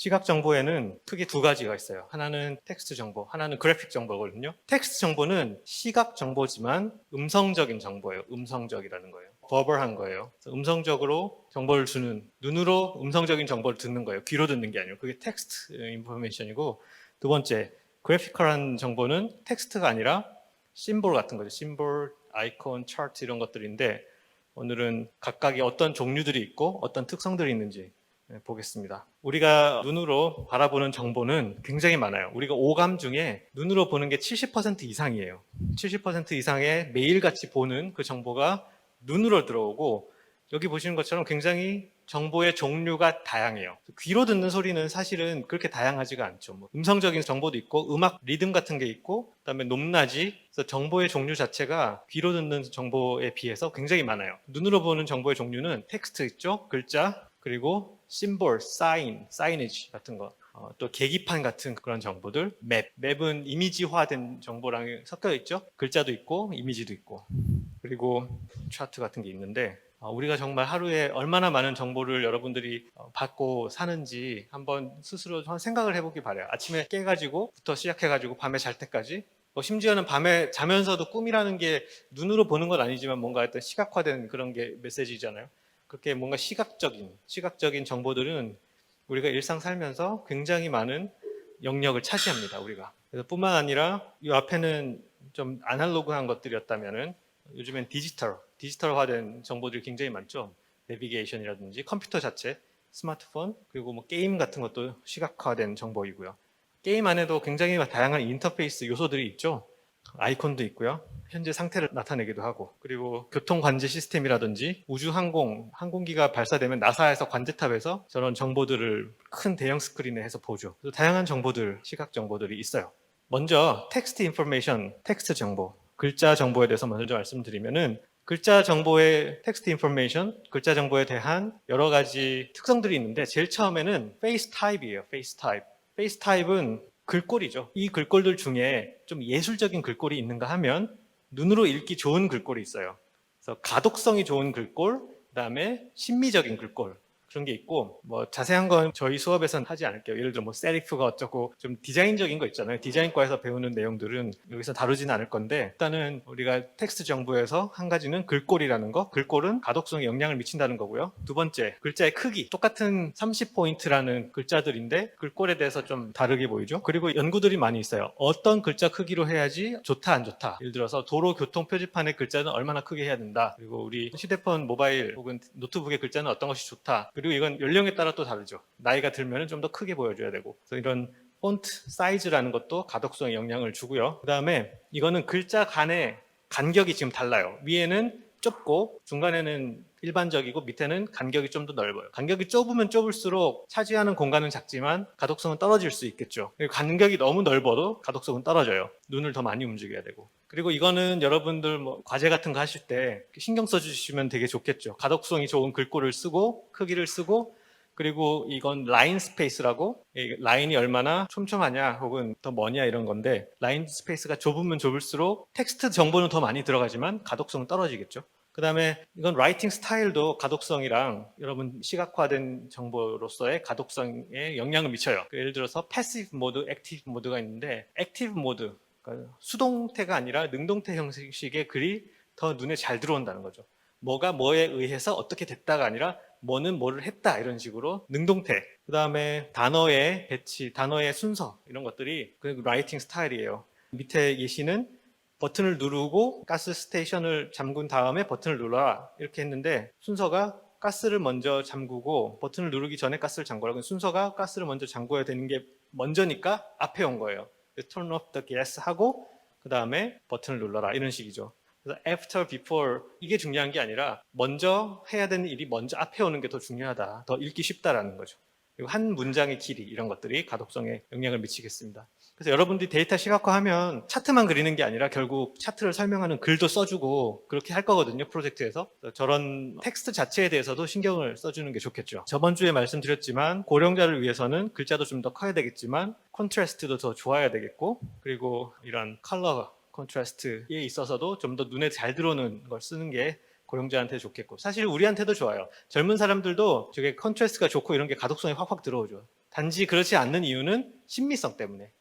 시각 정보에는 크게 두 가지가 있어요. 하나는 텍스트 정보, 하나는 그래픽 정보거든요. 텍스트 정보는 시각 정보지만 음성적인 정보예요. 음성적이라는 거예요. 버벌한 거예요. 음성적으로 정보를 주는, 눈으로 음성적인 정보를 듣는 거예요. 귀로 듣는 게 아니고 그게 텍스트 인포메이션이고, 두 번째 그래피컬한 정보는 텍스트가 아니라 심볼 같은 거죠. 심볼, 아이콘, 차트 이런 것들인데, 오늘은 각각의 어떤 종류들이 있고 어떤 특성들이 있는지 보겠습니다. 우리가 눈으로 바라보는 정보는 굉장히 많아요. 우리가 오감 중에 눈으로 보는 게 70% 이상이에요. 70% 이상의 매일같이 보는 그 정보가 눈으로 들어오고, 여기 보시는 것처럼 굉장히 정보의 종류가 다양해요. 귀로 듣는 소리는 사실은 그렇게 다양하지가 않죠. 뭐 음성적인 정보도 있고 음악 리듬 같은 게 있고, 그다음에 높낮이, 그래서 정보의 종류 자체가 귀로 듣는 정보에 비해서 굉장히 많아요. 눈으로 보는 정보의 종류는 텍스트 있죠, 글자, 그리고 심볼, 사이니지 같은 거, 또 계기판 같은 그런 정보들, 맵은 이미지화된 정보랑 섞여 있죠. 글자도 있고 이미지도 있고, 그리고 차트 같은 게 있는데, 우리가 정말 하루에 얼마나 많은 정보를 여러분들이 받고 사는지 한번 스스로 생각을 해보기 바래요. 아침에 깨가지고부터 시작해가지고 밤에 잘 때까지, 심지어는 밤에 자면서도 꿈이라는 게 눈으로 보는 건 아니지만 뭔가 어떤 시각화된 그런 게 메시지잖아요. 그렇게 뭔가 시각적인 정보들은 우리가 일상 살면서 굉장히 많은 영역을 차지합니다. 우리가. 그래서 뿐만 아니라 이 앞에는 좀 아날로그한 것들이었다면은 요즘엔 디지털화된 정보들이 굉장히 많죠. 내비게이션이라든지 컴퓨터 자체, 스마트폰, 그리고 뭐 게임 같은 것도 시각화된 정보이고요. 게임 안에도 굉장히 다양한 인터페이스 요소들이 있죠. 아이콘도 있고요. 현재 상태를 나타내기도 하고, 그리고 교통 관제 시스템이라든지 항공기가 발사되면 나사에서 관제탑에서 저런 정보들을 큰 대형 스크린에 해서 보죠. 다양한 정보들, 시각 정보들이 있어요. 먼저 텍스트 인포메이션, 텍스트 정보, 글자 정보에 대해서 먼저 말씀드리면은, 글자 정보의 텍스트 인포메이션, 글자 정보에 대한 여러 가지 특성들이 있는데, 제일 처음에는 페이스 타입이에요. 페이스 타입. 페이스 타입은 글꼴이죠. 이 글꼴들 중에 좀 예술적인 글꼴이 있는가 하면 눈으로 읽기 좋은 글꼴이 있어요. 그래서 가독성이 좋은 글꼴, 그다음에 심미적인 글꼴, 그런 게 있고, 뭐 자세한 건 저희 수업에서는 하지 않을게요. 예를 들어 뭐 세리프가 어쩌고 좀 디자인적인 거 있잖아요. 디자인과에서 배우는 내용들은 여기서 다루지는 않을 건데, 일단은 우리가 텍스트 정보에서 한 가지는 글꼴이라는 거, 글꼴은 가독성에 영향을 미친다는 거고요. 두 번째, 글자의 크기. 똑같은 30포인트라는 글자들인데 글꼴에 대해서 좀 다르게 보이죠. 그리고 연구들이 많이 있어요. 어떤 글자 크기로 해야지 좋다 안 좋다. 예를 들어서 도로 교통 표지판의 글자는 얼마나 크게 해야 된다. 그리고 우리 휴대폰, 모바일 혹은 노트북의 글자는 어떤 것이 좋다. 그리고 이건 연령에 따라 또 다르죠. 나이가 들면 좀 더 크게 보여줘야 되고, 그래서 이런 폰트 사이즈라는 것도 가독성에 영향을 주고요. 그 다음에 이거는 글자 간의 간격이 지금 달라요. 위에는 좁고 중간에는 일반적이고 밑에는 간격이 좀 더 넓어요. 간격이 좁으면 좁을수록 차지하는 공간은 작지만 가독성은 떨어질 수 있겠죠. 그리고 간격이 너무 넓어도 가독성은 떨어져요. 눈을 더 많이 움직여야 되고. 그리고 이거는 여러분들 뭐 과제 같은 거 하실 때 신경 써주시면 되게 좋겠죠. 가독성이 좋은 글꼴을 쓰고 크기를 쓰고, 그리고 이건 라인 스페이스라고, 라인이 얼마나 촘촘하냐 혹은 더 뭐냐 이런 건데, 라인 스페이스가 좁으면 좁을수록 텍스트 정보는 더 많이 들어가지만 가독성은 떨어지겠죠. 그 다음에 이건 라이팅 스타일도 가독성이랑 여러분 시각화된 정보로서의 가독성에 영향을 미쳐요. 예를 들어서 패시브 모드, 액티브 모드가 있는데, 액티브 모드, 그러니까 수동태가 아니라 능동태 형식의 글이 더 눈에 잘 들어온다는 거죠. 뭐가 뭐에 의해서 어떻게 됐다가 아니라 뭐는 뭐를 했다, 이런 식으로 능동태. 그 다음에 단어의 배치, 단어의 순서, 이런 것들이 그 라이팅 스타일이에요. 밑에 예시는 버튼을 누르고 가스 스테이션을 잠근 다음에 버튼을 눌러라 이렇게 했는데, 순서가 가스를 먼저 잠그고 버튼을 누르기 전에 가스를 잠그라. 순서가 가스를 먼저 잠궈야 되는 게 먼저니까 앞에 온 거예요. Turn off the gas 하고 그 다음에 버튼을 눌러라, 이런 식이죠. 그래서 after, before 이게 중요한 게 아니라 먼저 해야 되는 일이 먼저 앞에 오는 게 더 중요하다, 더 읽기 쉽다라는 거죠. 그리고 한 문장의 길이, 이런 것들이 가독성에 영향을 미치겠습니다. 그래서 여러분들이 데이터 시각화하면 차트만 그리는 게 아니라 결국 차트를 설명하는 글도 써주고 그렇게 할 거거든요, 프로젝트에서. 저런 텍스트 자체에 대해서도 신경을 써주는 게 좋겠죠. 저번 주에 말씀드렸지만 고령자를 위해서는 글자도 좀 더 커야 되겠지만 콘트라스트도 더 좋아야 되겠고, 그리고 이런 컬러 콘트라스트에 있어서도 좀 더 눈에 잘 들어오는 걸 쓰는 게 고령자한테 좋겠고, 사실 우리한테도 좋아요. 젊은 사람들도 저게 컨트라스트가 좋고 이런 게 가독성이 확확 들어오죠. 단지 그렇지 않는 이유는 신미성 때문에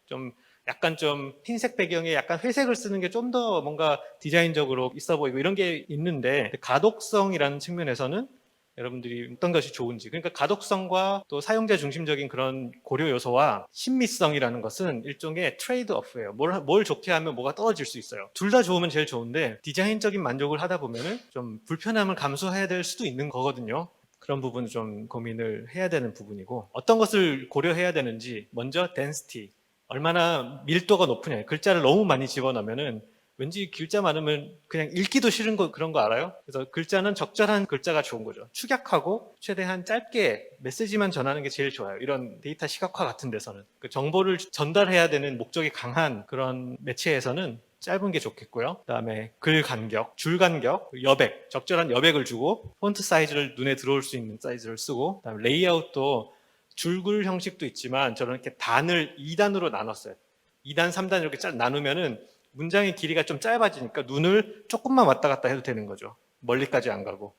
약간 좀 흰색 배경에 약간 회색을 쓰는 게 좀 더 뭔가 디자인적으로 있어 보이고 이런 게 있는데, 가독성이라는 측면에서는 여러분들이 어떤 것이 좋은지, 그러니까 가독성과 또 사용자 중심적인 그런 고려 요소와 신미성이라는 것은 일종의 트레이드 오프예요. 뭘 좋게 하면 뭐가 떨어질 수 있어요. 둘 다 좋으면 제일 좋은데 디자인적인 만족을 하다 보면은 좀 불편함을 감수해야 될 수도 있는 거거든요. 그런 부분을 좀 고민을 해야 되는 부분이고, 어떤 것을 고려해야 되는지, 먼저 density, 얼마나 밀도가 높으냐. 글자를 너무 많이 집어넣으면은 왠지 글자 많으면 그냥 읽기도 싫은 거, 그런 거 알아요? 그래서 글자는 적절한 글자가 좋은 거죠. 축약하고 최대한 짧게 메시지만 전하는 게 제일 좋아요. 이런 데이터 시각화 같은 데서는. 그 정보를 전달해야 되는 목적이 강한 그런 매체에서는 짧은 게 좋겠고요. 그다음에 글 간격, 줄 간격, 여백, 적절한 여백을 주고 폰트 사이즈를 눈에 들어올 수 있는 사이즈를 쓰고, 그다음에 레이아웃도 줄글 형식도 있지만 저는 이렇게 단을 2단으로 나눴어요. 2단, 3단 이렇게 나누면은 문장의 길이가 좀 짧아지니까 눈을 조금만 왔다 갔다 해도 되는 거죠. 멀리까지 안 가고.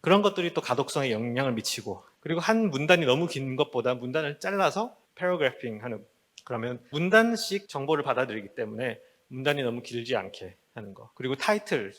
그런 것들이 또 가독성에 영향을 미치고, 그리고 한 문단이 너무 긴 것보다 문단을 잘라서 패러그래핑 하는, 그러면 문단씩 정보를 받아들이기 때문에 문단이 너무 길지 않게 하는 거. 그리고 타이틀,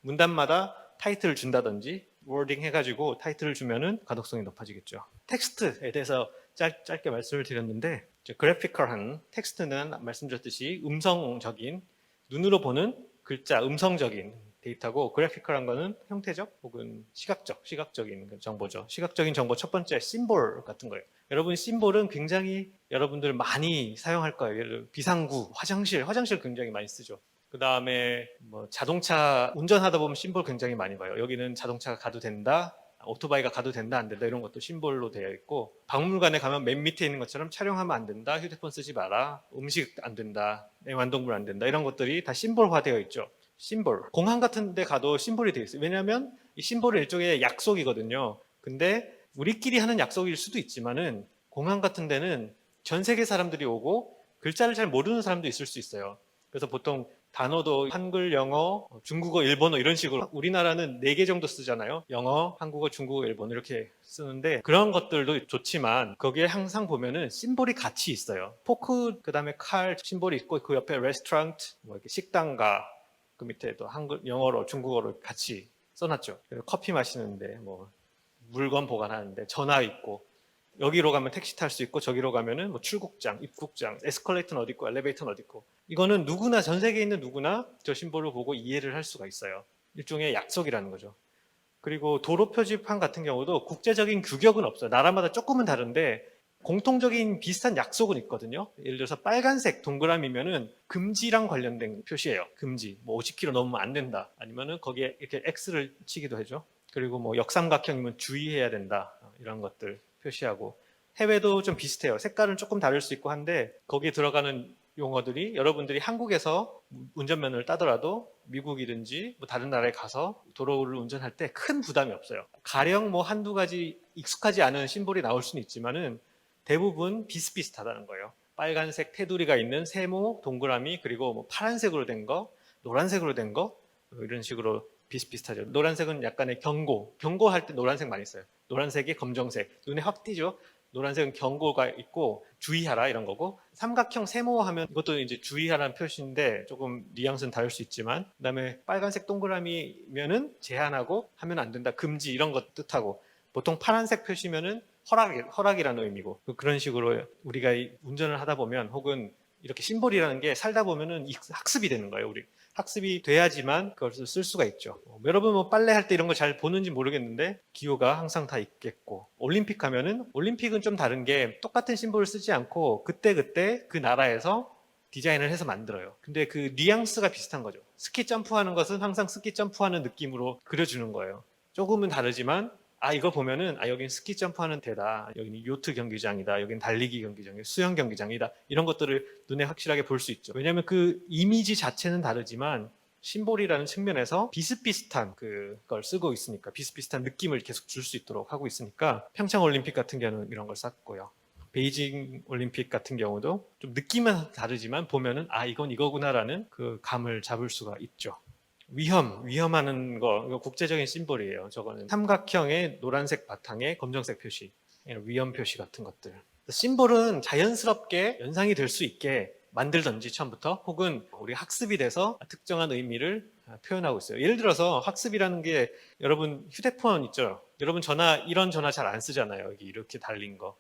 문단마다 타이틀을 준다든지 워딩 해가지고 타이틀을 주면은 가독성이 높아지겠죠. 텍스트에 대해서 짧게 말씀을 드렸는데, 그래피컬한 텍스트는 말씀드렸듯이 음성적인, 눈으로 보는 글자, 음성적인 데이터고, 그래피컬한 거는 형태적 혹은 시각적인 정보죠. 시각적인 정보 첫 번째, 심볼 같은 거예요. 여러분, 심볼은 굉장히 여러분들 많이 사용할 거예요. 예를 들어 비상구, 화장실 굉장히 많이 쓰죠. 그 다음에 뭐 자동차 운전하다 보면 심볼 굉장히 많이 봐요. 여기는 자동차가 가도 된다, 오토바이가 가도 된다, 안 된다, 이런 것도 심볼로 되어 있고, 박물관에 가면 맨 밑에 있는 것처럼 촬영하면 안 된다, 휴대폰 쓰지 마라, 음식 안 된다, 애완동물 안 된다, 이런 것들이 다 심볼화되어 있죠. 심볼. 공항 같은 데 가도 심볼이 되어 있어요. 왜냐하면 이 심볼은 일종의 약속이거든요. 근데 우리끼리 하는 약속일 수도 있지만은 공항 같은 데는 전 세계 사람들이 오고 글자를 잘 모르는 사람도 있을 수 있어요. 그래서 보통 단어도 한글, 영어, 중국어, 일본어 이런 식으로, 우리나라는 4개 정도 쓰잖아요. 영어, 한국어, 중국어, 일본어 이렇게 쓰는데, 그런 것들도 좋지만 거기에 항상 보면은 심볼이 같이 있어요. 포크, 그다음에 칼 심볼이 있고, 그 옆에 레스토랑트, 뭐 이렇게 식당가, 그 밑에도 한글, 영어로, 중국어로 같이 써놨죠. 커피 마시는데, 뭐 물건 보관하는데 전화 있고, 여기로 가면 택시 탈 수 있고, 저기로 가면은 뭐 출국장, 입국장, 에스컬레이터는 어디 있고 엘리베이터는 어디 있고, 이거는 누구나, 전 세계에 있는 누구나 저 심볼을 보고 이해를 할 수가 있어요. 일종의 약속이라는 거죠. 그리고 도로 표지판 같은 경우도 국제적인 규격은 없어요. 나라마다 조금은 다른데 공통적인 비슷한 약속은 있거든요. 예를 들어서 빨간색 동그라미면은 금지랑 관련된 표시예요. 금지. 뭐 50km 넘으면 안 된다. 아니면은 거기에 이렇게 X를 치기도 하죠. 그리고 뭐 역삼각형이면 주의해야 된다. 이런 것들 표시하고, 해외도 좀 비슷해요. 색깔은 조금 다를 수 있고 한데 거기에 들어가는 용어들이, 여러분들이 한국에서 운전면허를 따더라도 미국이든지 뭐 다른 나라에 가서 도로를 운전할 때 큰 부담이 없어요. 가령 뭐 한두 가지 익숙하지 않은 심볼이 나올 수는 있지만은 대부분 비슷비슷하다는 거예요. 빨간색 테두리가 있는 세모, 동그라미, 그리고 뭐 파란색으로 된 거, 노란색으로 된 거, 이런 식으로 비슷비슷하죠. 노란색은 약간의 경고할 때 노란색 많이 써요. 노란색이 검정색, 눈에 확 띄죠. 노란색은 경고가 있고 주의하라 이런 거고, 삼각형 세모하면 이것도 이제 주의하라는 표시인데 조금 뉘앙스는 다를 수 있지만, 그다음에 빨간색 동그라미면은 제한하고 하면 안 된다, 금지, 이런 것 뜻하고, 보통 파란색 표시면은 허락이라는 의미고, 그런 식으로 우리가 운전을 하다 보면, 혹은 이렇게 심볼이라는 게 살다 보면은 학습이 되는 거예요. 우리 학습이 돼야지만 그것을 쓸 수가 있죠. 여러분 뭐 빨래 할 때 이런 거 잘 보는지 모르겠는데 기호가 항상 다 있겠고, 올림픽 하면은, 올림픽은 좀 다른 게 똑같은 심볼을 쓰지 않고 그때그때 그 나라에서 디자인을 해서 만들어요. 근데 그 뉘앙스가 비슷한 거죠. 스키 점프하는 것은 항상 스키 점프하는 느낌으로 그려주는 거예요. 조금은 다르지만, 이거 보면은 여긴 스키 점프하는 데다, 여기는 요트 경기장이다, 여긴 달리기 경기장이다, 수영 경기장이다, 이런 것들을 눈에 확실하게 볼 수 있죠. 왜냐하면 그 이미지 자체는 다르지만 심볼이라는 측면에서 비슷비슷한 그걸 쓰고 있으니까, 비슷비슷한 느낌을 계속 줄 수 있도록 하고 있으니까, 평창 올림픽 같은 경우는 이런 걸 썼고요. 베이징 올림픽 같은 경우도 좀 느낌은 다르지만 보면은 이건 이거구나라는 그 감을 잡을 수가 있죠. 위험하는 거, 이거 국제적인 심볼이에요. 저거는 삼각형의 노란색 바탕에 검정색 표시, 위험 표시 같은 것들. 심볼은 자연스럽게 연상이 될 수 있게 만들던지 처음부터, 혹은 우리 학습이 돼서 특정한 의미를 표현하고 있어요. 예를 들어서 학습이라는 게, 여러분 휴대폰 있죠? 여러분 이런 전화 잘 안 쓰잖아요. 여기 이렇게 달린 거.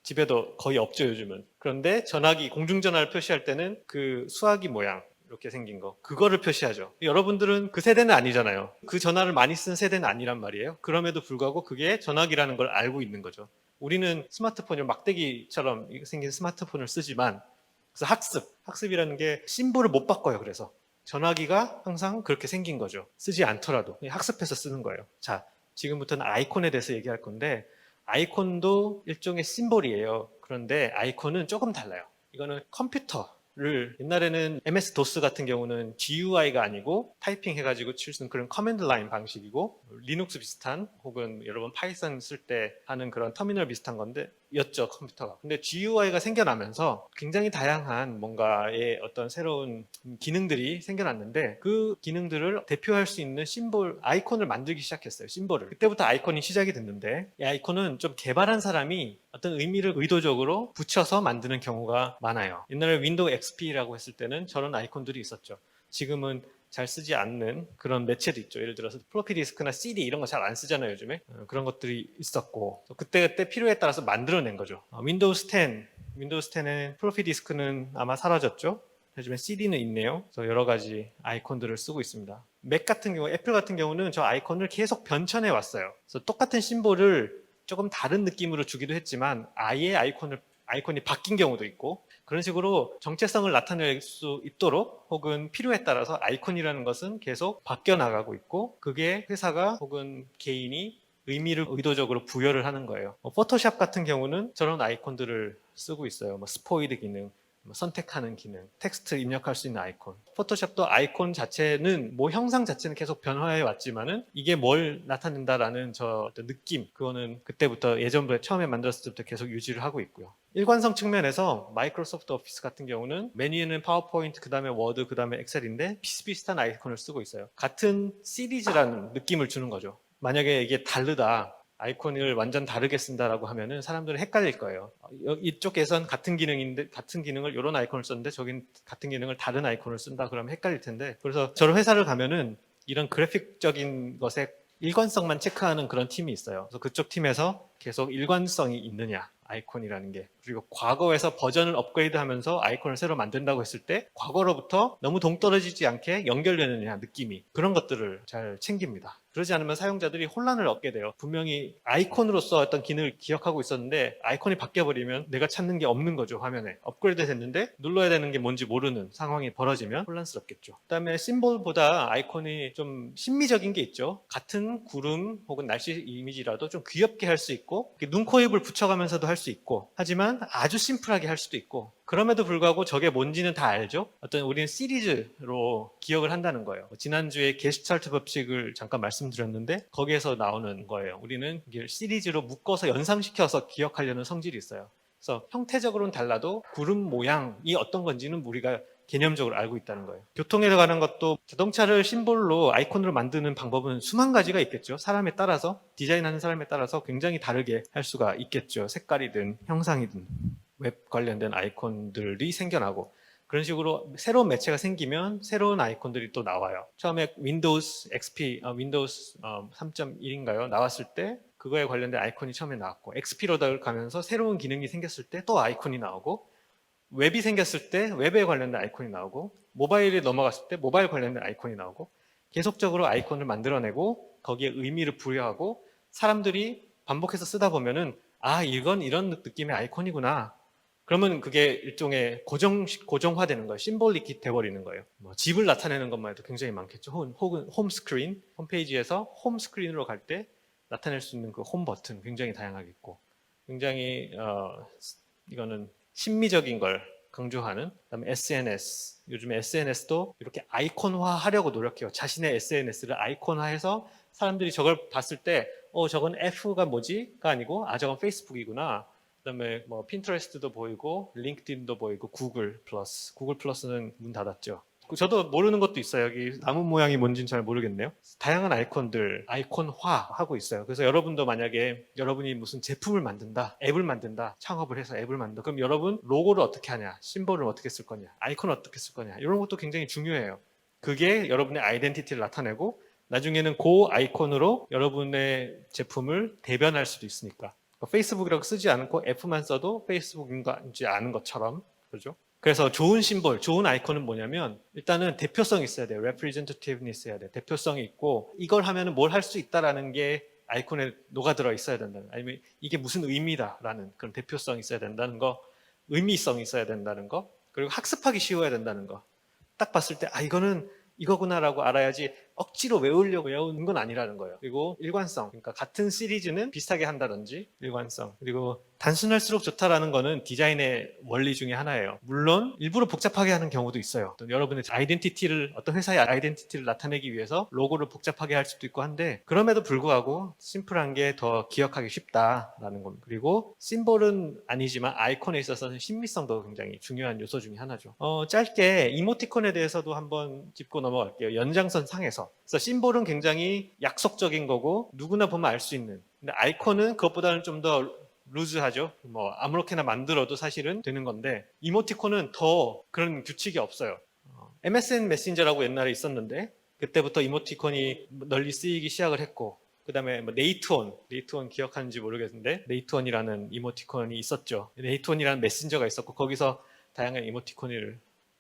집에도 거의 없죠, 요즘은. 그런데 전화기, 공중전화를 표시할 때는 그 수화기 모양 이렇게 생긴 거, 그거를 표시하죠. 여러분들은 그 세대는 아니잖아요. 그 전화를 많이 쓴 세대는 아니란 말이에요. 그럼에도 불구하고 그게 전화기라는 걸 알고 있는 거죠. 우리는 스마트폰을 막대기처럼 생긴 스마트폰을 쓰지만, 그래서 학습이라는 게 심볼을 못 바꿔요. 그래서 전화기가 항상 그렇게 생긴 거죠. 쓰지 않더라도 학습해서 쓰는 거예요. 자, 지금부터는 아이콘에 대해서 얘기할 건데, 아이콘도 일종의 심볼이에요. 그런데 아이콘은 조금 달라요. 이거는 컴퓨터를, 옛날에는 MS-DOS 같은 경우는 GUI가 아니고 타이핑 해가지고 칠 수 있는 그런 커맨드 라인 방식이고, 리눅스 비슷한, 혹은 여러분 파이썬 쓸 때 하는 그런 터미널 비슷한 건데 였죠, 컴퓨터가. 근데 GUI가 생겨나면서 굉장히 다양한 뭔가의 어떤 새로운 기능들이 생겨났는데, 그 기능들을 대표할 수 있는 심볼, 아이콘을 만들기 시작했어요. 심볼을. 그때부터 아이콘이 시작이 됐는데, 이 아이콘은 좀 개발한 사람이 어떤 의미를 의도적으로 붙여서 만드는 경우가 많아요. 옛날에 윈도우 XP라고 했을 때는 저런 아이콘들이 있었죠. 지금은 잘 쓰지 않는 그런 매체도 있죠. 예를 들어서 플로피 디스크나 CD 이런 거 잘 안 쓰잖아요, 요즘에. 그런 것들이 있었고, 그때 필요에 따라서 만들어낸 거죠. 윈도우스 10, 윈도우스 10의 플로피 디스크는 아마 사라졌죠. 요즘에 CD는 있네요. 그래서 여러 가지 아이콘들을 쓰고 있습니다. 맥 같은 경우, 애플 같은 경우는 저 아이콘을 계속 변천해 왔어요. 그래서 똑같은 심볼을 조금 다른 느낌으로 주기도 했지만, 아예 아이콘이 바뀐 경우도 있고, 그런 식으로 정체성을 나타낼 수 있도록, 혹은 필요에 따라서 아이콘이라는 것은 계속 바뀌어 나가고 있고, 그게 회사가 혹은 개인이 의미를 의도적으로 부여를 하는 거예요. 포토샵 같은 경우는 저런 아이콘들을 쓰고 있어요. 스포이드 기능, 선택하는 기능, 텍스트 입력할 수 있는 아이콘. 포토샵도 아이콘 자체는, 형상 자체는 계속 변화해 왔지만은 이게 뭘 나타낸다라는 저 어떤 느낌, 그거는 그때부터, 예전부터 처음에 만들었을 때부터 계속 유지를 하고 있고요. 일관성 측면에서 마이크로소프트 오피스 같은 경우는 메뉴에는 파워포인트, 그 다음에 워드, 그 다음에 엑셀인데 비슷비슷한 아이콘을 쓰고 있어요. 같은 시리즈라는 느낌을 주는 거죠. 만약에 이게 다르다, 아이콘을 완전 다르게 쓴다라고 하면은 사람들은 헷갈릴 거예요. 이쪽에선 같은 기능인데, 같은 기능을 이런 아이콘을 썼는데 저긴 같은 기능을 다른 아이콘을 쓴다 그러면 헷갈릴 텐데, 그래서 저런 회사를 가면은 이런 그래픽적인 것에 일관성만 체크하는 그런 팀이 있어요. 그래서 그쪽 팀에서 계속 일관성이 있느냐, 아이콘이라는 게. 그리고 과거에서 버전을 업그레이드하면서 아이콘을 새로 만든다고 했을 때 과거로부터 너무 동떨어지지 않게 연결되느냐, 느낌이. 그런 것들을 잘 챙깁니다. 그러지 않으면 사용자들이 혼란을 얻게 돼요. 분명히 아이콘으로서 어떤 기능을 기억하고 있었는데 아이콘이 바뀌어버리면 내가 찾는 게 없는 거죠. 화면에 업그레이드 됐는데 눌러야 되는 게 뭔지 모르는 상황이 벌어지면 혼란스럽겠죠. 그다음에 심볼보다 아이콘이 좀 심미적인 게 있죠. 같은 구름 혹은 날씨 이미지라도 좀 귀엽게 할 수 있고, 눈, 코, 입을 붙여가면서도 할 수 있고, 하지만 아주 심플하게 할 수도 있고, 그럼에도 불구하고 저게 뭔지는 다 알죠. 어떤 우리는 시리즈로 기억을 한다는 거예요. 지난주에 게슈탈트 법칙을 잠깐 말씀드렸는데 거기에서 나오는 거예요. 우리는 이게 시리즈로 묶어서 연상시켜서 기억하려는 성질이 있어요. 그래서 형태적으로는 달라도 구름 모양이 어떤 건지는 우리가 개념적으로 알고 있다는 거예요. 교통에 관한 것도, 자동차를 심볼로, 아이콘으로 만드는 방법은 수만 가지가 있겠죠. 사람에 따라서, 디자인하는 사람에 따라서 굉장히 다르게 할 수가 있겠죠. 색깔이든 형상이든. 웹 관련된 아이콘들이 생겨나고, 그런 식으로 새로운 매체가 생기면 새로운 아이콘들이 또 나와요. 처음에 윈도우스 XP, 윈도우스 3.1인가요? 나왔을 때 그거에 관련된 아이콘이 처음에 나왔고, XP로 가면서 새로운 기능이 생겼을 때 또 아이콘이 나오고, 웹이 생겼을 때 웹에 관련된 아이콘이 나오고, 모바일에 넘어갔을 때 모바일 관련된 아이콘이 나오고, 계속적으로 아이콘을 만들어내고 거기에 의미를 부여하고, 사람들이 반복해서 쓰다 보면은 이건 이런 느낌의 아이콘이구나. 그러면 그게 일종의 고정화되는 거예요. 심볼릭이 돼버리는 거예요. 집을 나타내는 것만 해도 굉장히 많겠죠. 혹은 홈스크린, 홈페이지에서 홈스크린으로 갈 때 나타낼 수 있는 그 홈 버튼 굉장히 다양하게 있고, 굉장히 이거는 심미적인 걸 강조하는. 그다음에 SNS, 요즘 SNS도 이렇게 아이콘화 하려고 노력해요. 자신의 SNS를 아이콘화해서 사람들이 저걸 봤을 때 저건 F가 뭐지?가 아니고 저건 페이스북이구나. 그다음에 핀터레스트도 보이고 링크드인도 보이고 구글 플러스는 문 닫았죠. 저도 모르는 것도 있어요. 여기 나무 모양이 뭔지는 잘 모르겠네요. 다양한 아이콘들, 아이콘화하고 있어요. 그래서 여러분도 만약에 여러분이 무슨 제품을 만든다, 앱을 만든다, 창업을 해서 앱을 만든다. 그럼 여러분 로고를 어떻게 하냐, 심볼을 어떻게 쓸 거냐, 아이콘을 어떻게 쓸 거냐, 이런 것도 굉장히 중요해요. 그게 여러분의 아이덴티티를 나타내고 나중에는 그 아이콘으로 여러분의 제품을 대변할 수도 있으니까. 페이스북이라고 쓰지 않고 F만 써도 페이스북인지 아는 것처럼. 그렇죠? 그래서 좋은 심볼, 좋은 아이콘은 뭐냐면 일단은 대표성이 있어야 돼요. representativeness 있어야 돼요. 대표성이 있고 이걸 하면은 뭘 할 수 있다라는 게 아이콘에 녹아들어 있어야 된다는, 아니면 이게 무슨 의미다라는 그런 대표성이 있어야 된다는 거, 의미성이 있어야 된다는 거, 그리고 학습하기 쉬워야 된다는 거. 딱 봤을 때 이거는 이거구나라고 알아야지 억지로 외우려고 외우는 건 아니라는 거예요. 그리고 일관성, 그러니까 같은 시리즈는 비슷하게 한다든지 일관성. 그리고 단순할수록 좋다라는 거는 디자인의 원리 중에 하나예요. 물론 일부러 복잡하게 하는 경우도 있어요. 여러분의 아이덴티티를, 어떤 회사의 아이덴티티를 나타내기 위해서 로고를 복잡하게 할 수도 있고 한데, 그럼에도 불구하고 심플한 게 더 기억하기 쉽다라는 겁니다. 그리고 심볼은 아니지만 아이콘에 있어서는 신미성도 굉장히 중요한 요소 중에 하나죠. 짧게 이모티콘에 대해서도 한번 짚고 넘어갈게요. 연장선 상에서. 그래서 심볼은 굉장히 약속적인 거고 누구나 보면 알 수 있는. 근데 아이콘은 그것보다는 좀 더 루즈하죠. 뭐 아무렇게나 만들어도 사실은 되는 건데, 이모티콘은 더 그런 규칙이 없어요. MSN 메신저라고 옛날에 있었는데 그때부터 이모티콘이 널리 쓰이기 시작을 했고, 그 다음에 뭐 네이트온 기억하는지 모르겠는데 네이트온이라는 이모티콘이 있었죠. 네이트온이라는 메신저가 있었고 거기서 다양한 이모티콘이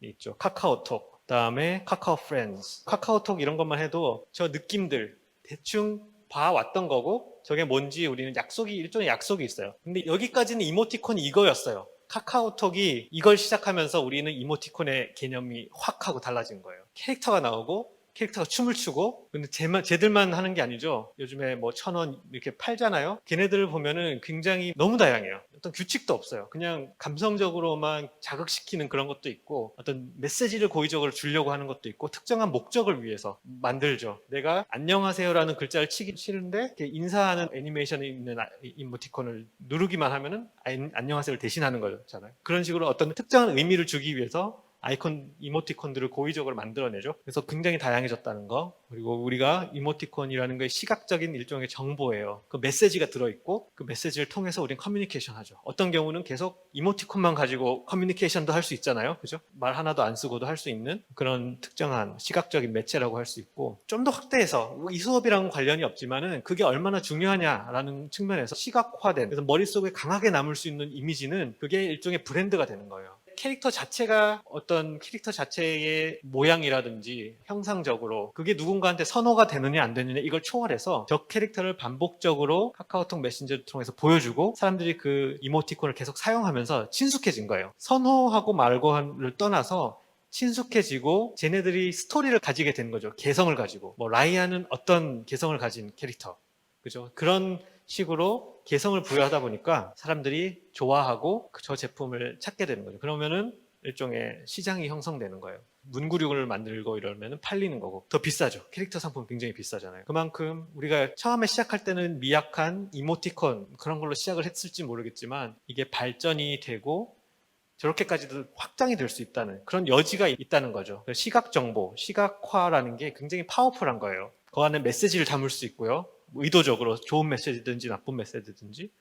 있죠. 카카오톡, 그다음에 카카오 프렌즈, 카카오톡 이런 것만 해도 저 느낌들 대충 봐왔던 거고, 저게 뭔지 우리는 일종의 약속이 있어요. 근데 여기까지는 이모티콘이 이거였어요. 카카오톡이 이걸 시작하면서 우리는 이모티콘의 개념이 확 하고 달라진 거예요. 캐릭터가 나오고 캐릭터가 춤을 추고, 근데 쟤들만 하는 게 아니죠. 요즘에 뭐 1,000원 이렇게 팔잖아요. 걔네들을 보면은 굉장히 너무 다양해요. 어떤 규칙도 없어요. 그냥 감성적으로만 자극시키는 그런 것도 있고, 어떤 메시지를 고의적으로 주려고 하는 것도 있고, 특정한 목적을 위해서 만들죠. 내가 안녕하세요라는 글자를 치기 싫은데 이렇게 인사하는 애니메이션이 있는 이모티콘을 누르기만 하면은 안녕하세요를 대신하는 거잖아요. 그런 식으로 어떤 특정한 의미를 주기 위해서 이모티콘들을 고의적으로 만들어내죠. 그래서 굉장히 다양해졌다는 거. 그리고 우리가 이모티콘이라는 게 시각적인 일종의 정보예요. 그 메시지가 들어있고 그 메시지를 통해서 우리는 커뮤니케이션 하죠. 어떤 경우는 계속 이모티콘만 가지고 커뮤니케이션도 할 수 있잖아요. 그죠? 말 하나도 안 쓰고도 할 수 있는 그런 특정한 시각적인 매체라고 할 수 있고, 좀 더 확대해서 이 수업이랑은 관련이 없지만은 그게 얼마나 중요하냐라는 측면에서 시각화된, 그래서 머릿속에 강하게 남을 수 있는 이미지는 그게 일종의 브랜드가 되는 거예요. 캐릭터 자체가 어떤 캐릭터 자체의 모양이라든지 형상적으로 그게 누군가한테 선호가 되느냐 안 되느냐 이걸 초월해서 저 캐릭터를 반복적으로 카카오톡 메신저를 통해서 보여주고 사람들이 그 이모티콘을 계속 사용하면서 친숙해진 거예요. 선호하고 말고를 떠나서 친숙해지고 쟤네들이 스토리를 가지게 되는 거죠. 개성을 가지고. 뭐 라이아는 어떤 개성을 가진 캐릭터, 그죠? 그런 식으로 개성을 부여하다 보니까 사람들이 좋아하고 저 제품을 찾게 되는 거죠. 그러면은 일종의 시장이 형성되는 거예요. 문구류를 만들고 이러면 팔리는 거고, 더 비싸죠. 캐릭터 상품 굉장히 비싸잖아요. 그만큼 우리가 처음에 시작할 때는 미약한 이모티콘 그런 걸로 시작을 했을지 모르겠지만 이게 발전이 되고 저렇게까지도 확장이 될 수 있다는 그런 여지가 있다는 거죠. 시각 정보, 시각화라는 게 굉장히 파워풀한 거예요. 그 안에 메시지를 담을 수 있고요. 의도적으로 좋은 메시지든지 나쁜 메시지든지,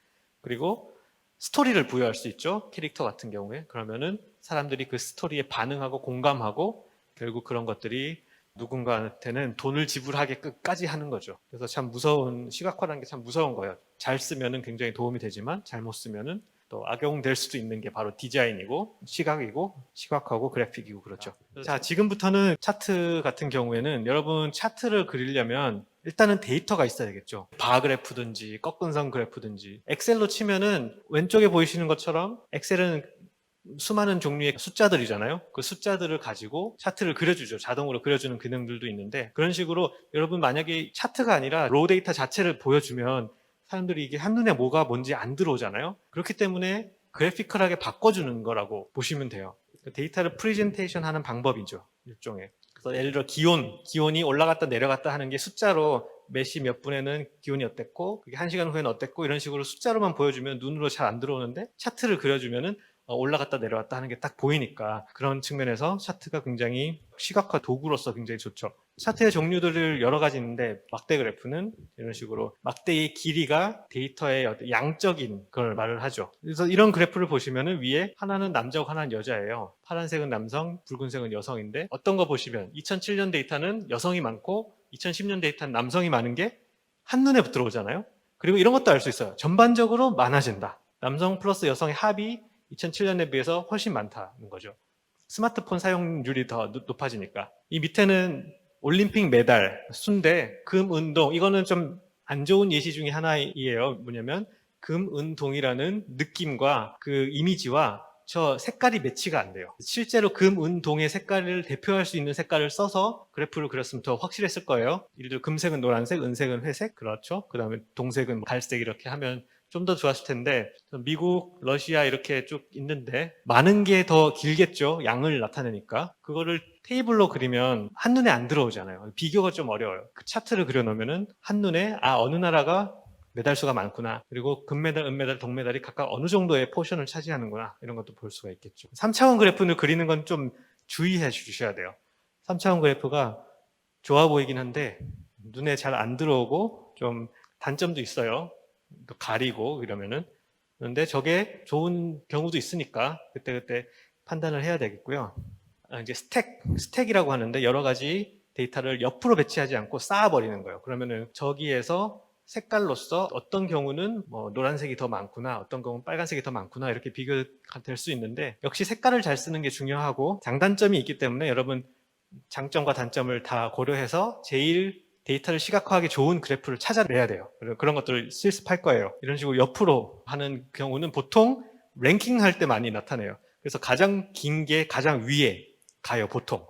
그리고 스토리를 부여할 수 있죠. 캐릭터 같은 경우에. 그러면은 사람들이 그 스토리에 반응하고 공감하고 결국 그런 것들이 누군가한테는 돈을 지불하게까지 하는 거죠. 그래서 참 무서운, 시각화라는 게 참 무서운 거예요. 잘 쓰면은 굉장히 도움이 되지만 잘못 쓰면은 또 악용될 수도 있는 게 바로 디자인이고 시각이고 시각화고 그래픽이고 그렇죠. 자, 지금부터는 차트 같은 경우에는 여러분 차트를 그리려면 일단은 데이터가 있어야 되겠죠. 바 그래프든지 꺾은 선 그래프든지. 엑셀로 치면은 왼쪽에 보이시는 것처럼 엑셀은 수많은 종류의 숫자들이잖아요. 그 숫자들을 가지고 차트를 그려주죠. 자동으로 그려주는 기능들도 있는데, 그런 식으로 여러분 만약에 차트가 아니라 로우 데이터 자체를 보여주면 사람들이 이게 한눈에 뭐가 뭔지 안 들어오잖아요. 그렇기 때문에 그래피컬하게 바꿔주는 거라고 보시면 돼요. 데이터를 프레젠테이션 하는 방법이죠. 일종의. 그래서 예를 들어 기온이 올라갔다 내려갔다 하는 게 숫자로 몇 시 몇 분에는 기온이 어땠고 그게 1시간 후에는 어땠고 이런 식으로 숫자로만 보여주면 눈으로 잘 안 들어오는데, 차트를 그려주면은 올라갔다 내려왔다 하는 게 딱 보이니까 그런 측면에서 차트가 굉장히 시각화 도구로서 굉장히 좋죠. 차트의 종류들을 여러 가지 있는데 막대 그래프는 이런 식으로 막대의 길이가 데이터의 어떤 양적인 걸 말을 하죠. 그래서 이런 그래프를 보시면은 위에 하나는 남자고 하나는 여자예요. 파란색은 남성, 붉은색은 여성인데 어떤 거 보시면 2007년 데이터는 여성이 많고 2010년 데이터는 남성이 많은 게 한눈에 들어오잖아요. 그리고 이런 것도 알 수 있어요. 전반적으로 많아진다. 남성 플러스 여성의 합이 2007년에 비해서 훨씬 많다는 거죠. 스마트폰 사용률이 더 높아지니까. 이 밑에는 올림픽 메달 순대, 금, 은, 동. 이거는 좀 안 좋은 예시 중에 하나이에요. 뭐냐면 금, 은, 동이라는 느낌과 그 이미지와 저 색깔이 매치가 안 돼요. 실제로 금, 은, 동의 색깔을 대표할 수 있는 색깔을 써서 그래프를 그렸으면 더 확실했을 거예요. 예를 들어 금색은 노란색, 은색은 회색, 그렇죠. 그 다음에 동색은 갈색 이렇게 하면 좀 더 좋았을 텐데 미국, 러시아 이렇게 쭉 있는데 많은 게 더 길겠죠. 양을 나타내니까. 그거를 테이블로 그리면 한눈에 안 들어오잖아요. 비교가 좀 어려워요. 그 차트를 그려놓으면은 한눈에 어느 나라가 메달 수가 많구나. 그리고 금메달, 은메달, 동메달이 각각 어느 정도의 포션을 차지하는구나. 이런 것도 볼 수가 있겠죠. 3차원 그래프를 그리는 건 좀 주의해 주셔야 돼요. 3차원 그래프가 좋아 보이긴 한데 눈에 잘 안 들어오고 좀 단점도 있어요. 가리고 이러면은. 그런데 저게 좋은 경우도 있으니까 그때그때 판단을 해야 되겠고요. 이제 스택이라고 하는데 여러 가지 데이터를 옆으로 배치하지 않고 쌓아버리는 거예요. 그러면은 저기에서 색깔로서 어떤 경우는 뭐 노란색이 더 많구나, 어떤 경우는 빨간색이 더 많구나 이렇게 비교가 될 수 있는데 역시 색깔을 잘 쓰는 게 중요하고 장단점이 있기 때문에 여러분 장점과 단점을 다 고려해서 제일 데이터를 시각화하기 좋은 그래프를 찾아내야 돼요. 그런 것들을 실습할 거예요. 이런 식으로 옆으로 하는 경우는 보통 랭킹할 때 많이 나타나요. 그래서 가장 긴 게 가장 위에 가요, 보통.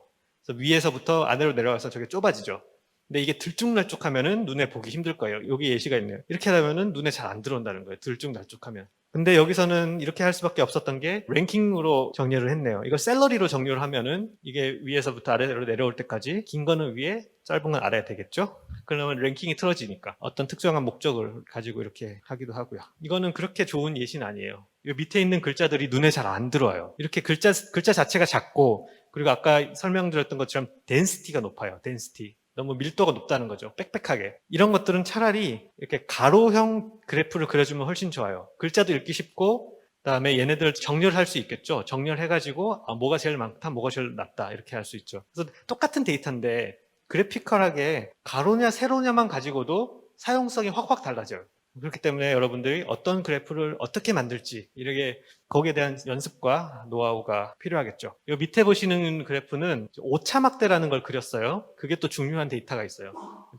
그래서 위에서부터 아래로 내려가서 저게 좁아지죠. 근데 이게 들쭉날쭉하면은 눈에 보기 힘들 거예요. 여기 예시가 있네요. 이렇게 하면은 눈에 잘 안 들어온다는 거예요. 들쭉날쭉하면. 근데 여기서는 이렇게 할 수밖에 없었던 게 랭킹으로 정렬을 했네요. 이걸 샐러리로 정렬을 하면은 이게 위에서부터 아래로 내려올 때까지 긴 거는 위에, 짧은 건 아래야 되겠죠? 그러면 랭킹이 틀어지니까 어떤 특정한 목적을 가지고 이렇게 하기도 하고요. 이거는 그렇게 좋은 예시는 아니에요. 이 밑에 있는 글자들이 눈에 잘 안 들어와요. 이렇게 글자 자체가 작고 그리고 아까 설명드렸던 것처럼 덴시티가 높아요. 덴시티. 너무 밀도가 높다는 거죠. 빽빽하게. 이런 것들은 차라리 이렇게 가로형 그래프를 그려주면 훨씬 좋아요. 글자도 읽기 쉽고 그다음에 얘네들 정렬할 수 있겠죠. 정렬해가지고 뭐가 제일 많다, 뭐가 제일 낮다 이렇게 할 수 있죠. 그래서 똑같은 데이터인데 그래피컬하게 가로냐 세로냐만 가지고도 사용성이 확확 달라져요. 그렇기 때문에 여러분들이 어떤 그래프를 어떻게 만들지 이렇게 거기에 대한 연습과 노하우가 필요하겠죠. 이 밑에 보시는 그래프는 오차막대라는 걸 그렸어요. 그게 또 중요한 데이터가 있어요.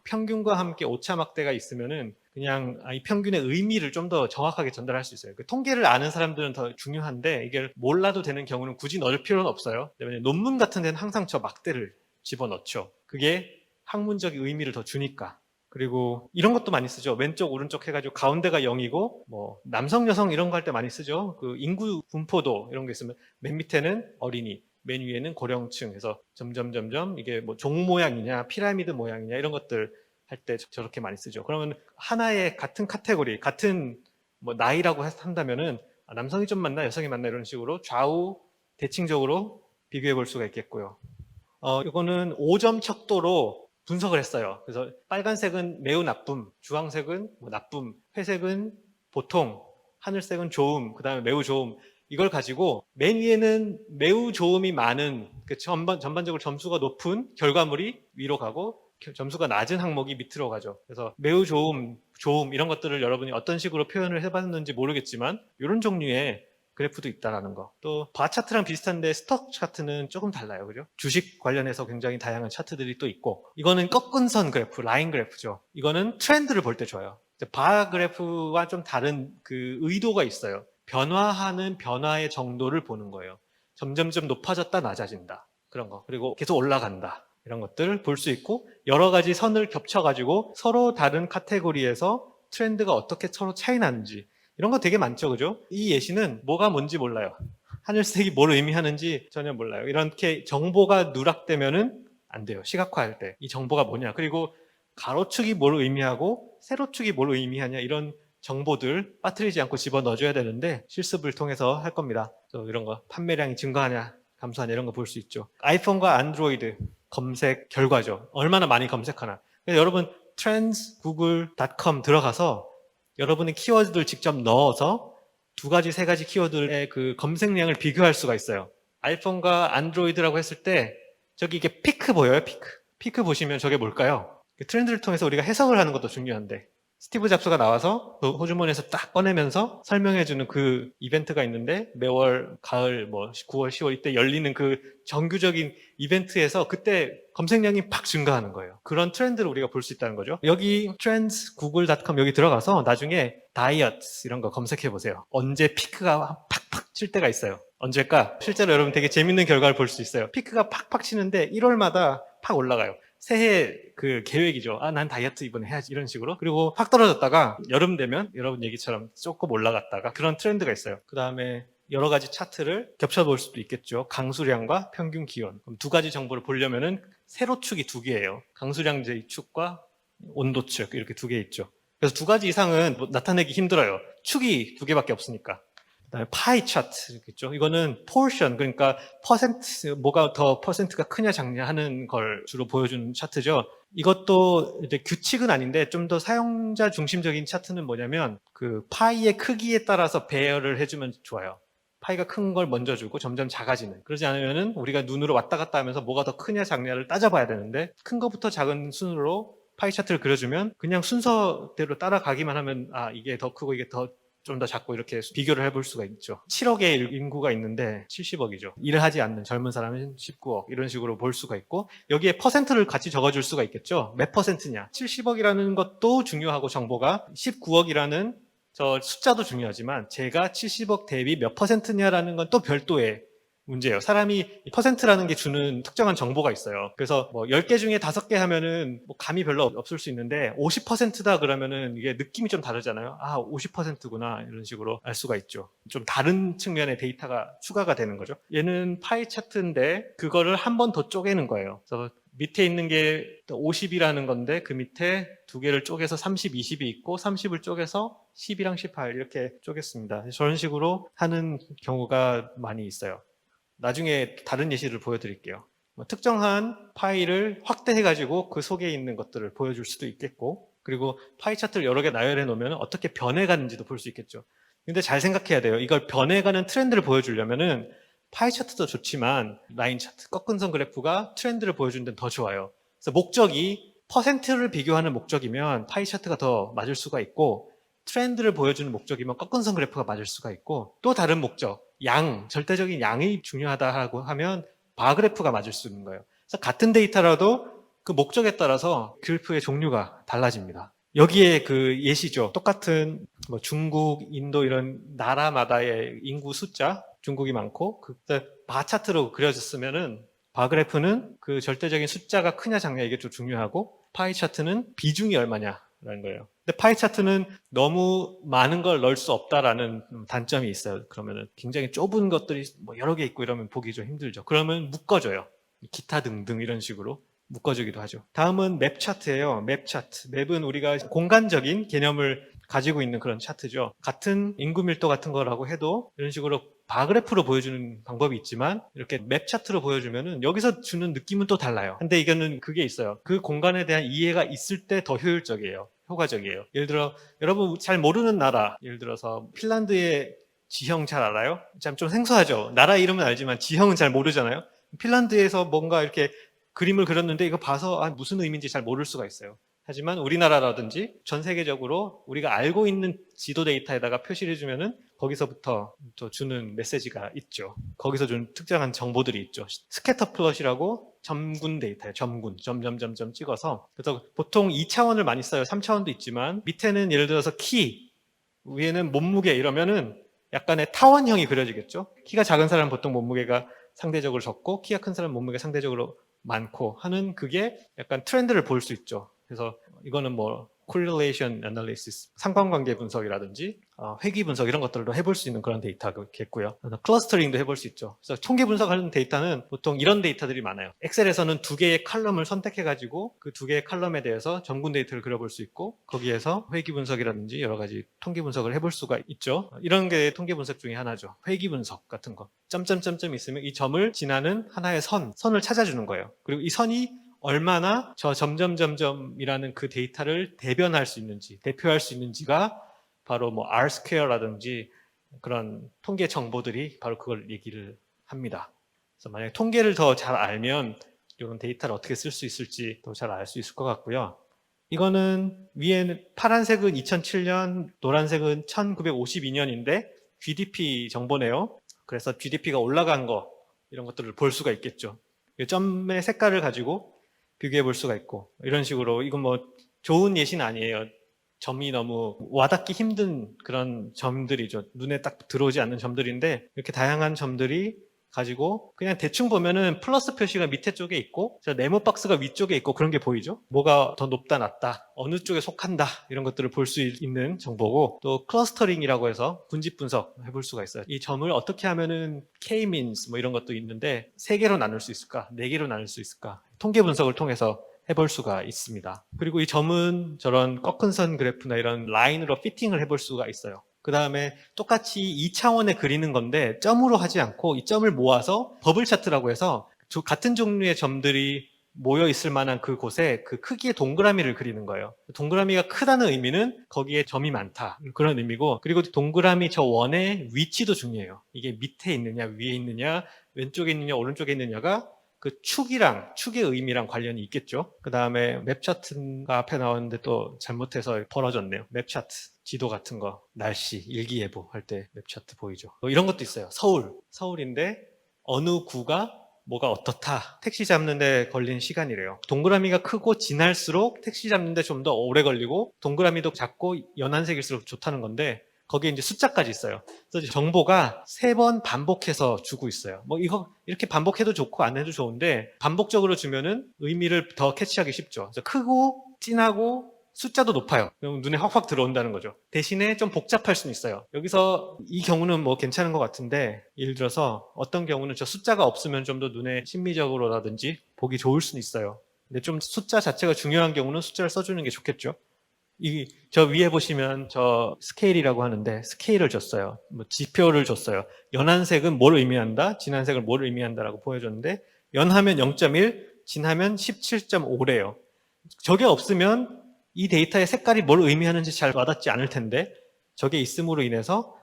평균과 함께 오차막대가 있으면은 그냥 이 평균의 의미를 좀 더 정확하게 전달할 수 있어요. 그 통계를 아는 사람들은 더 중요한데 이게 몰라도 되는 경우는 굳이 넣을 필요는 없어요. 왜냐면 논문 같은 데는 항상 저 막대를 집어넣죠. 그게 학문적 의미를 더 주니까. 그리고 이런 것도 많이 쓰죠. 왼쪽 오른쪽 해가지고 가운데가 0이고 뭐 남성 여성 이런 거 할 때 많이 쓰죠. 그 인구 분포도 이런 게 있으면 맨 밑에는 어린이, 맨 위에는 고령층 해서 점점 이게 뭐 종 모양이냐 피라미드 모양이냐 이런 것들 할 때 저렇게 많이 쓰죠. 그러면 하나의 같은 카테고리 같은 뭐 나이라고 한다면은 남성이 좀 많나 여성이 많나 이런 식으로 좌우 대칭적으로 비교해 볼 수가 있겠고요. 이거는 5점 척도로 분석을 했어요. 그래서 빨간색은 매우 나쁨, 주황색은 뭐 나쁨, 회색은 보통, 하늘색은 좋음, 그 다음에 매우 좋음. 이걸 가지고 맨 위에는 매우 좋음이 많은 전반적으로 점수가 높은 결과물이 위로 가고 점수가 낮은 항목이 밑으로 가죠. 그래서 매우 좋음, 좋음 이런 것들을 여러분이 어떤 식으로 표현을 해봤는지 모르겠지만 이런 종류의 그래프도 있다라는 거. 또 바 차트랑 비슷한데 스톡 차트는 조금 달라요. 그죠? 주식 관련해서 굉장히 다양한 차트들이 또 있고 이거는 꺾은 선 그래프, 라인 그래프죠. 이거는 트렌드를 볼 때 좋아요. 바 그래프와 좀 다른 그 의도가 있어요. 변화하는 변화의 정도를 보는 거예요. 점점점 높아졌다 낮아진다. 그런 거. 그리고 계속 올라간다. 이런 것들을 볼 수 있고 여러 가지 선을 겹쳐가지고 서로 다른 카테고리에서 트렌드가 어떻게 서로 차이 나는지 이런 거 되게 많죠, 그죠? 이 예시는 뭐가 뭔지 몰라요. 하늘색이 뭘 의미하는지 전혀 몰라요. 이렇게 정보가 누락되면은 안 돼요. 시각화할 때. 이 정보가 뭐냐. 그리고 가로축이 뭘 의미하고 세로축이 뭘 의미하냐. 이런 정보들 빠뜨리지 않고 집어넣어줘야 되는데 실습을 통해서 할 겁니다. 이런 거 판매량이 증가하냐 감소하냐 이런 거 볼 수 있죠. 아이폰과 안드로이드 검색 결과죠. 얼마나 많이 검색하나. 그래서 여러분 trendsgoogle.com 들어가서 여러분의 키워드를 직접 넣어서 두 가지, 세 가지 키워드의 그 검색량을 비교할 수가 있어요. 아이폰과 안드로이드라고 했을 때 저기 이게 피크 보여요? 피크 보시면 저게 뭘까요? 트렌드를 통해서 우리가 해석을 하는 것도 중요한데 스티브 잡스가 나와서 그 호주머니에서 딱 꺼내면서 설명해주는 그 이벤트가 있는데 매월 가을 9월 10월 이때 열리는 그 정규적인 이벤트에서 그때 검색량이 팍 증가하는 거예요. 그런 트렌드를 우리가 볼 수 있다는 거죠. 여기 trendsgoogle.com 여기 들어가서 나중에 다이어트 이런 거 검색해 보세요. 언제 피크가 팍팍 칠 때가 있어요. 언제일까? 실제로 여러분 되게 재밌는 결과를 볼 수 있어요. 피크가 팍팍 치는데 1월마다 팍 올라가요. 새해 그 계획이죠. 난 다이어트 이번에 해야지 이런 식으로. 그리고 확 떨어졌다가 여름 되면 여러분 얘기처럼 조금 올라갔다가 그런 트렌드가 있어요. 그 다음에 여러 가지 차트를 겹쳐볼 수도 있겠죠. 강수량과 평균 기온. 그럼 두 가지 정보를 보려면은 세로축이 두 개예요. 강수량제의 축과 온도축 이렇게 두 개 있죠. 그래서 두 가지 이상은 나타내기 힘들어요. 축이 두 개밖에 없으니까. 그다음에 파이 차트 있죠. 이거는 portion 그러니까 퍼센트 뭐가 더 퍼센트가 크냐 작냐 하는 걸 주로 보여주는 차트죠. 이것도 이제 규칙은 아닌데 좀 더 사용자 중심적인 차트는 뭐냐면 그 파이의 크기에 따라서 배열을 해주면 좋아요. 파이가 큰 걸 먼저 주고 점점 작아지는. 그러지 않으면은 우리가 눈으로 왔다 갔다 하면서 뭐가 더 크냐 작냐를 따져봐야 되는데 큰 것부터 작은 순으로 파이 차트를 그려주면 그냥 순서대로 따라가기만 하면 이게 더 크고 이게 더 좀 더 작고 이렇게 비교를 해볼 수가 있죠. 7억의 인구가 있는데 70억이죠. 일을 하지 않는 젊은 사람은 19억 이런 식으로 볼 수가 있고 여기에 퍼센트를 같이 적어줄 수가 있겠죠. 몇 퍼센트냐. 70억이라는 것도 중요하고 정보가 19억이라는 저 숫자도 중요하지만 제가 70억 대비 몇 퍼센트냐라는 건 또 별도의 문제예요. 사람이 퍼센트라는 게 주는 특정한 정보가 있어요. 그래서 10개 중에 5개 하면은 감이 별로 없을 수 있는데 50%다 그러면은 이게 느낌이 좀 다르잖아요. 50%구나 이런 식으로 알 수가 있죠. 좀 다른 측면의 데이터가 추가가 되는 거죠. 얘는 파이 차트인데 그거를 한 번 더 쪼개는 거예요. 그래서 밑에 있는 게 50이라는 건데 그 밑에 두 개를 쪼개서 30, 20이 있고 30을 쪼개서 10이랑 18 이렇게 쪼갰습니다. 저런 식으로 하는 경우가 많이 있어요. 나중에 다른 예시를 보여드릴게요. 특정한 파일을 확대해가지고 그 속에 있는 것들을 보여줄 수도 있겠고 그리고 파이 차트를 여러 개 나열해 놓으면 어떻게 변해가는지도 볼 수 있겠죠. 근데 잘 생각해야 돼요. 이걸 변해가는 트렌드를 보여주려면은 파이 차트도 좋지만 라인 차트, 꺾은 선 그래프가 트렌드를 보여주는 데는 더 좋아요. 그래서 목적이 퍼센트를 비교하는 목적이면 파이 차트가 더 맞을 수가 있고 트렌드를 보여주는 목적이면 꺾은 선 그래프가 맞을 수가 있고 또 다른 목적 절대적인 양이 중요하다고 하면 바그래프가 맞을 수 있는 거예요. 그래서 같은 데이터라도 그 목적에 따라서 그래프의 종류가 달라집니다. 여기에 그 예시죠. 똑같은 중국, 인도 이런 나라마다의 인구 숫자, 중국이 많고 그때 바 차트로 그려졌으면은 바그래프는 그 절대적인 숫자가 크냐 작냐 이게 좀 중요하고 파이 차트는 비중이 얼마냐라는 거예요. 근데 파이 차트는 너무 많은 걸 넣을 수 없다라는 단점이 있어요. 그러면은 굉장히 좁은 것들이 여러 개 있고 이러면 보기 좀 힘들죠. 그러면 묶어줘요. 기타 등등 이런 식으로 묶어주기도 하죠. 다음은 맵 차트예요. 맵 차트. 맵은 우리가 공간적인 개념을 가지고 있는 그런 차트죠. 같은 인구 밀도 같은 거라고 해도 이런 식으로 바그래프로 보여주는 방법이 있지만 이렇게 맵 차트로 보여주면은 여기서 주는 느낌은 또 달라요. 근데 이거는 그게 있어요. 그 공간에 대한 이해가 있을 때 더 효율적이에요. 효과적이에요. 예를 들어 여러분 잘 모르는 나라, 예를 들어서 핀란드의 지형 잘 알아요? 좀 생소하죠. 나라 이름은 알지만 지형은 잘 모르잖아요. 핀란드에서 뭔가 이렇게 그림을 그렸는데 이거 봐서 무슨 의미인지 잘 모를 수가 있어요. 하지만 우리나라라든지 전 세계적으로 우리가 알고 있는 지도 데이터에다가 표시를 해주면은 거기서부터 또 주는 메시지가 있죠. 거기서 주는 특정한 정보들이 있죠. 스캐터 플롯이라고 점군 데이터예요. 점군, 점점점점 찍어서. 그래서 보통 2차원을 많이 써요. 3차원도 있지만 밑에는 예를 들어서 키, 위에는 몸무게 이러면은 약간의 타원형이 그려지겠죠. 키가 작은 사람은 보통 몸무게가 상대적으로 적고 키가 큰 사람은 몸무게가 상대적으로 많고 하는 그게 약간 트렌드를 볼 수 있죠. 그래서 이거는 correlation analysis, 상관관계 분석이라든지 회귀 분석 이런 것들도 해볼 수 있는 그런 데이터겠고요. 클러스터링도 해볼 수 있죠. 그래서 통계 분석하는 데이터는 보통 이런 데이터들이 많아요. 엑셀에서는 두 개의 칼럼을 선택해가지고 그 두 개의 칼럼에 대해서 점군 데이터를 그려볼 수 있고 거기에서 회귀 분석이라든지 여러 가지 통계 분석을 해볼 수가 있죠. 이런 게 통계 분석 중에 하나죠. 회귀 분석 같은 거. 점점점점 있으면 이 점을 지나는 하나의 선을 찾아주는 거예요. 그리고 이 선이 얼마나 저 점점점점이라는 그 데이터를 대변할 수 있는지, 대표할 수 있는지가 바로 뭐 R-스퀘어라든지 그런 통계 정보들이 바로 그걸 얘기를 합니다. 그래서 만약에 통계를 더 잘 알면 이런 데이터를 어떻게 쓸 수 있을지 더 잘 알 수 있을 것 같고요. 이거는 위에는 파란색은 2007년, 노란색은 1952년인데 GDP 정보네요. 그래서 GDP가 올라간 거 이런 것들을 볼 수가 있겠죠. 이 점의 색깔을 가지고 비교해 볼 수가 있고 이런 식으로 이건 뭐 좋은 예시는 아니에요. 점이 너무 와닿기 힘든 그런 점들이죠. 눈에 딱 들어오지 않는 점들인데 이렇게 다양한 점들이 가지고 그냥 대충 보면은 플러스 표시가 밑에 쪽에 있고 네모 박스가 위쪽에 있고 그런 게 보이죠. 뭐가 더 높다 낮다 어느 쪽에 속한다 이런 것들을 볼 수 있는 정보고 또 클러스터링이라고 해서 군집 분석 해볼 수가 있어요. 이 점을 어떻게 하면은 K-means 뭐 이런 것도 있는데 3개로 나눌 수 있을까 4개로 나눌 수 있을까 통계 분석을 통해서 해볼 수가 있습니다. 그리고 이 점은 저런 꺾은 선 그래프나 이런 라인으로 피팅을 해볼 수가 있어요. 그 다음에 똑같이 2차원에 그리는 건데 점으로 하지 않고 이 점을 모아서 버블 차트라고 해서 같은 종류의 점들이 모여 있을 만한 그곳에 그 크기의 동그라미를 그리는 거예요. 동그라미가 크다는 의미는 거기에 점이 많다 그런 의미고 그리고 동그라미 저 원의 위치도 중요해요. 이게 밑에 있느냐 위에 있느냐 왼쪽에 있느냐 오른쪽에 있느냐가 그 축의 의미랑 관련이 있겠죠. 그 다음에 맵 차트가 앞에 나왔는데 또 잘못해서 벌어졌네요. 맵 차트, 지도 같은 거, 날씨, 일기예보 할 때 맵 차트 보이죠. 이런 것도 있어요. 서울인데 어느 구가 뭐가 어떻다. 택시 잡는데 걸린 시간이래요. 동그라미가 크고 진할수록 택시 잡는데 좀 더 오래 걸리고 동그라미도 작고 연한색일수록 좋다는 건데 거기에 이제 숫자까지 있어요. 그래서 정보가 3번 반복해서 주고 있어요. 뭐 이거 이렇게 반복해도 좋고 안 해도 좋은데 반복적으로 주면은 의미를 더 캐치하기 쉽죠. 그래서 크고 진하고 숫자도 높아요. 그럼 눈에 확확 들어온다는 거죠. 대신에 좀 복잡할 수는 있어요. 여기서 이 경우는 뭐 괜찮은 것 같은데 예를 들어서 어떤 경우는 저 숫자가 없으면 좀 더 눈에 심미적으로라든지 보기 좋을 수는 있어요. 근데 좀 숫자 자체가 중요한 경우는 숫자를 써주는 게 좋겠죠. 저 위에 보시면 저 스케일이라고 하는데 스케일을 줬어요. 뭐 지표를 줬어요. 연한색은 뭘 의미한다? 진한색은 뭘 의미한다라고 보여줬는데 연하면 0.1, 진하면 17.5래요. 저게 없으면 이 데이터의 색깔이 뭘 의미하는지 잘 와닿지 않을 텐데 저게 있음으로 인해서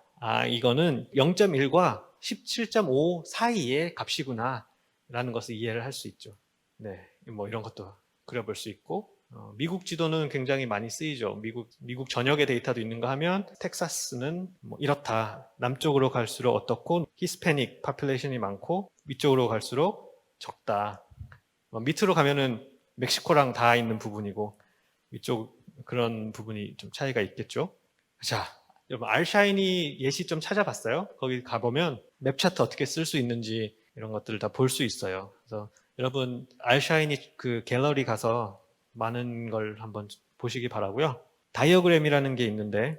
이거는 0.1과 17.5 사이의 값이구나 라는 것을 이해를 할 수 있죠. 네, 뭐 이런 것도 그려볼 수 있고 미국 지도는 굉장히 많이 쓰이죠. 미국 전역의 데이터도 있는가 하면 텍사스는 뭐 이렇다. 남쪽으로 갈수록 어떻고 히스패닉 파퓰레이션이 많고 위쪽으로 갈수록 적다. 밑으로 가면은 멕시코랑 다 있는 부분이고 위쪽 그런 부분이 좀 차이가 있겠죠. 자, 여러분 알샤이니 예시 좀 찾아봤어요? 거기 가보면 맵 차트 어떻게 쓸 수 있는지 이런 것들을 다 볼 수 있어요. 그래서 여러분 알샤이니 그 갤러리 가서 많은 걸 한번 보시기 바라고요. 다이어그램이라는 게 있는데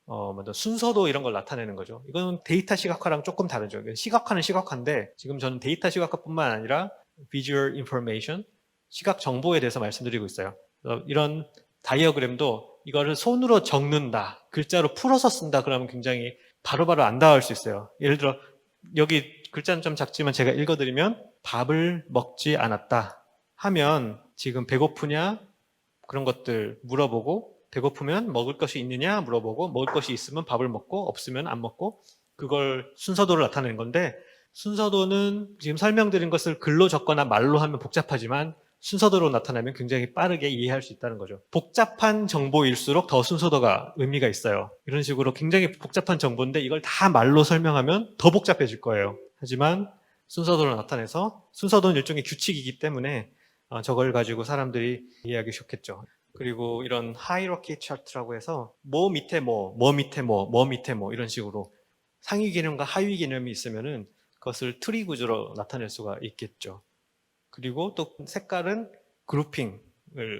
먼저 순서도 이런 걸 나타내는 거죠. 이건 데이터 시각화랑 조금 다르죠. 시각화는 시각화인데 지금 저는 데이터 시각화뿐만 아니라 Visual Information, 시각 정보에 대해서 말씀드리고 있어요. 이런 다이어그램도 이거를 손으로 적는다, 글자로 풀어서 쓴다 그러면 굉장히 바로바로 안 닿을 수 있어요. 예를 들어 여기 글자는 좀 작지만 제가 읽어드리면 밥을 먹지 않았다 하면 지금 배고프냐 그런 것들 물어보고 배고프면 먹을 것이 있느냐 물어보고 먹을 것이 있으면 밥을 먹고 없으면 안 먹고 그걸 순서도를 나타내는 건데 순서도는 지금 설명드린 것을 글로 적거나 말로 하면 복잡하지만 순서도로 나타내면 굉장히 빠르게 이해할 수 있다는 거죠. 복잡한 정보일수록 더 순서도가 의미가 있어요. 이런 식으로 굉장히 복잡한 정보인데 이걸 다 말로 설명하면 더 복잡해질 거예요. 하지만 순서도로 나타내서 순서도는 일종의 규칙이기 때문에 저걸 가지고 사람들이 이해하기 좋겠죠. 그리고 이런 하이러키 차트라고 해서 뭐 밑에 뭐 밑에 뭐 밑에 뭐 이런 식으로 상위 개념과 하위 개념이 있으면은 그것을 트리 구조로 나타낼 수가 있겠죠. 그리고 또 색깔은 그룹핑을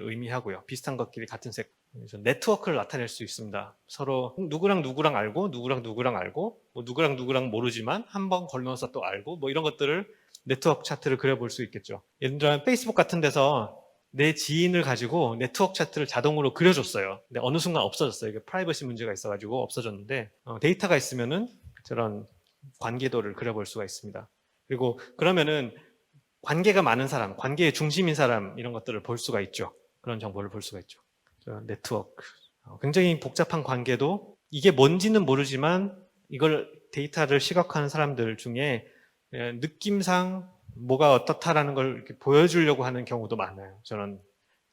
의미하고요. 비슷한 것끼리 같은 색 그래서 네트워크를 나타낼 수 있습니다. 서로 누구랑 누구랑 알고 누구랑 누구랑 알고 뭐 누구랑 누구랑 모르지만 한번 걸러서 또 알고 뭐 이런 것들을 네트워크 차트를 그려볼 수 있겠죠. 예를 들어 페이스북 같은 데서 내 지인을 가지고 네트워크 차트를 자동으로 그려줬어요. 근데 어느 순간 없어졌어요. 이게 프라이버시 문제가 있어가지고 없어졌는데 데이터가 있으면은 저런 관계도를 그려볼 수가 있습니다. 그리고 그러면은 관계가 많은 사람, 관계의 중심인 사람 이런 것들을 볼 수가 있죠. 그런 정보를 볼 수가 있죠. 네트워크. 굉장히 복잡한 관계도 이게 뭔지는 모르지만 이걸 데이터를 시각화하는 사람들 중에 느낌상 뭐가 어떻다라는 걸 이렇게 보여주려고 하는 경우도 많아요. 저는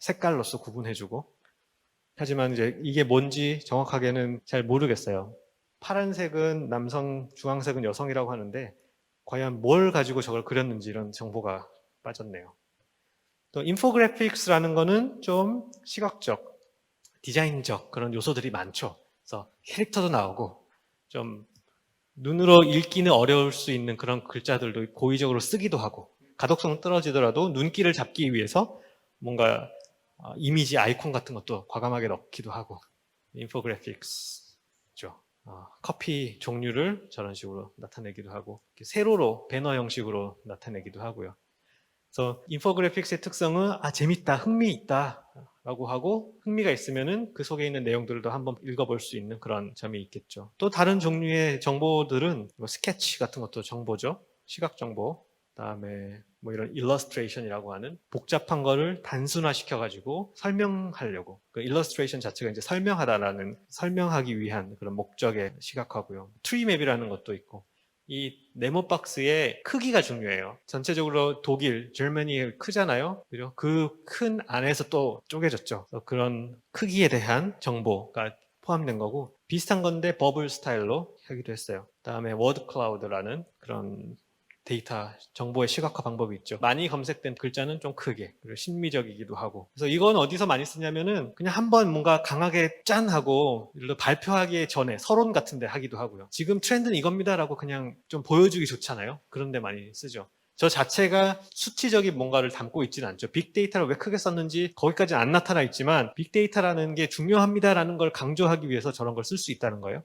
색깔로서 구분해주고. 하지만 이제 이게 뭔지 정확하게는 잘 모르겠어요. 파란색은 남성, 주황색은 여성이라고 하는데 과연 뭘 가지고 저걸 그렸는지 이런 정보가 빠졌네요. 또 인포그래픽스라는 거는 좀 시각적, 디자인적 그런 요소들이 많죠. 그래서 캐릭터도 나오고 좀 눈으로 읽기는 어려울 수 있는 그런 글자들도 고의적으로 쓰기도 하고 가독성은 떨어지더라도 눈길을 잡기 위해서 뭔가 이미지 아이콘 같은 것도 과감하게 넣기도 하고 인포그래픽스죠. 커피 종류를 저런 식으로 나타내기도 하고 세로로 배너 형식으로 나타내기도 하고요. 그래서 인포그래픽스의 특성은 재밌다, 흥미있다 라고 하고 흥미가 있으면은 그 속에 있는 내용들도 한번 읽어볼 수 있는 그런 점이 있겠죠. 또 다른 종류의 정보들은 뭐 스케치 같은 것도 정보죠. 시각 정보. 그다음에 뭐 이런 일러스트레이션이라고 하는 복잡한 거를 단순화시켜 가지고 설명하려고 그 일러스트레이션 자체가 이제 설명하기 위한 그런 목적의 시각화고요. 트리맵이라는 것도 있고 이 네모 박스의 크기가 중요해요. 전체적으로 독일, Germany 크잖아요. 그죠? 그 큰 안에서 또 쪼개졌죠. 그런 크기에 대한 정보가 포함된 거고 비슷한 건데 버블 스타일로 하기도 했어요. 그다음에 워드 클라우드라는 그런 데이터 정보의 시각화 방법이 있죠. 많이 검색된 글자는 좀 크게 그리고 심미적이기도 하고 그래서 이건 어디서 많이 쓰냐면은 그냥 한번 뭔가 강하게 짠 하고 발표하기 전에 서론 같은 데 하기도 하고요. 지금 트렌드는 이겁니다라고 그냥 좀 보여주기 좋잖아요. 그런 데 많이 쓰죠. 저 자체가 수치적인 뭔가를 담고 있지는 않죠. 빅데이터를 왜 크게 썼는지 거기까지는 안 나타나 있지만 빅데이터라는 게 중요합니다라는 걸 강조하기 위해서 저런 걸 쓸 수 있다는 거예요.